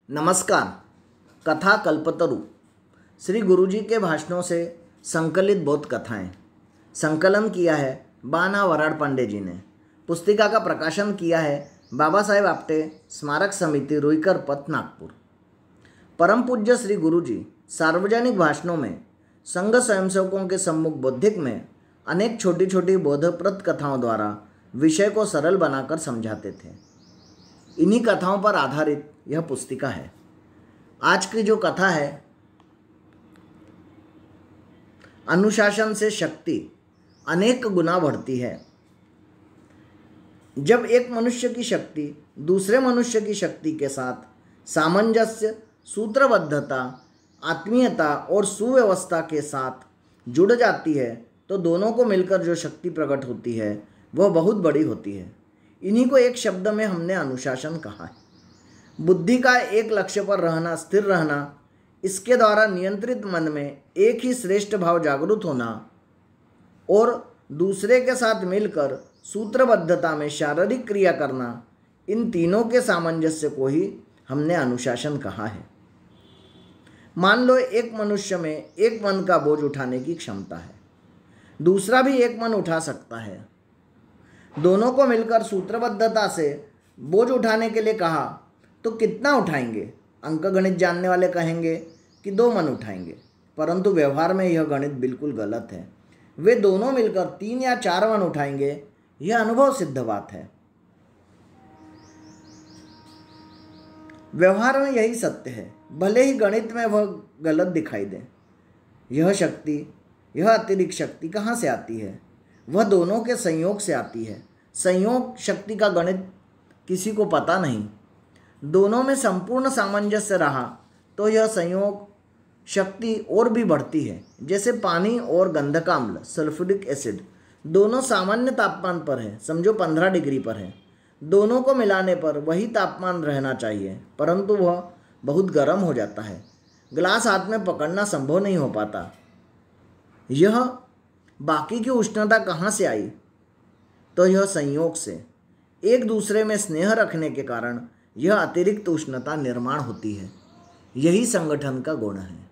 नमस्कार। कथा कल्पतरु श्री गुरुजी के भाषणों से संकलित बहुत कथाएं। संकलन किया है बाना वराड पांडे जी ने। पुस्तिका का प्रकाशन किया है बाबा साहेब आपटे स्मारक समिति रुईकर पथ नागपुर। परम पूज्य श्री गुरुजी सार्वजनिक भाषणों में संघ स्वयंसेवकों के सम्मुख बौद्धिक में अनेक छोटी छोटी बोधप्रद कथाओं द्वारा विषय को सरल बनाकर समझाते थे। इन्हीं कथाओं पर आधारित यह पुस्तिका है। आज की जो कथा है, अनुशासन से शक्ति अनेक गुना बढ़ती है। जब एक मनुष्य की शक्ति दूसरे मनुष्य की शक्ति के साथ सामंजस्य, सूत्रबद्धता, आत्मीयता और सुव्यवस्था के साथ जुड़ जाती है तो दोनों को मिलकर जो शक्ति प्रकट होती है वह बहुत बड़ी होती है। इन्हीं को एक शब्द में हमने अनुशासन कहा है। बुद्धि का एक लक्ष्य पर रहना, स्थिर रहना, इसके द्वारा नियंत्रित मन में एक ही श्रेष्ठ भाव जागृत होना और दूसरे के साथ मिलकर सूत्रबद्धता में शारीरिक क्रिया करना, इन तीनों के सामंजस्य को ही हमने अनुशासन कहा है। मान लो एक मनुष्य में एक मन का बोझ उठाने की क्षमता है, दूसरा भी एक मन उठा सकता है। दोनों को मिलकर सूत्रबद्धता से बोझ उठाने के लिए कहा तो कितना उठाएंगे? अंक गणित जानने वाले कहेंगे कि 2 मन उठाएंगे, परंतु व्यवहार में यह गणित बिल्कुल गलत है। वे दोनों मिलकर 3 या 4 मन उठाएंगे, यह अनुभव सिद्ध बात है। व्यवहार में यही सत्य है, भले ही गणित में वह गलत दिखाई दे। यह शक्ति, यह अतिरिक्त शक्ति कहाँ से आती है? वह दोनों के संयोग से आती है। संयोग शक्ति का गणित किसी को पता नहीं। दोनों में संपूर्ण सामंजस्य रहा तो यह संयोग शक्ति और भी बढ़ती है। जैसे पानी और गंधक अम्ल, सल्फ्यूरिक एसिड, दोनों सामान्य तापमान पर है, समझो 15 डिग्री पर है। दोनों को मिलाने पर वही तापमान रहना चाहिए, परंतु वह बहुत गर्म हो जाता है। ग्लास हाथ में पकड़ना संभव नहीं हो पाता। यह बाकी की उष्णता कहाँ से आई? तो यह संयोग से, एक दूसरे में स्नेह रखने के कारण यह अतिरिक्त उष्णता निर्माण होती है। यही संगठन का गुण है।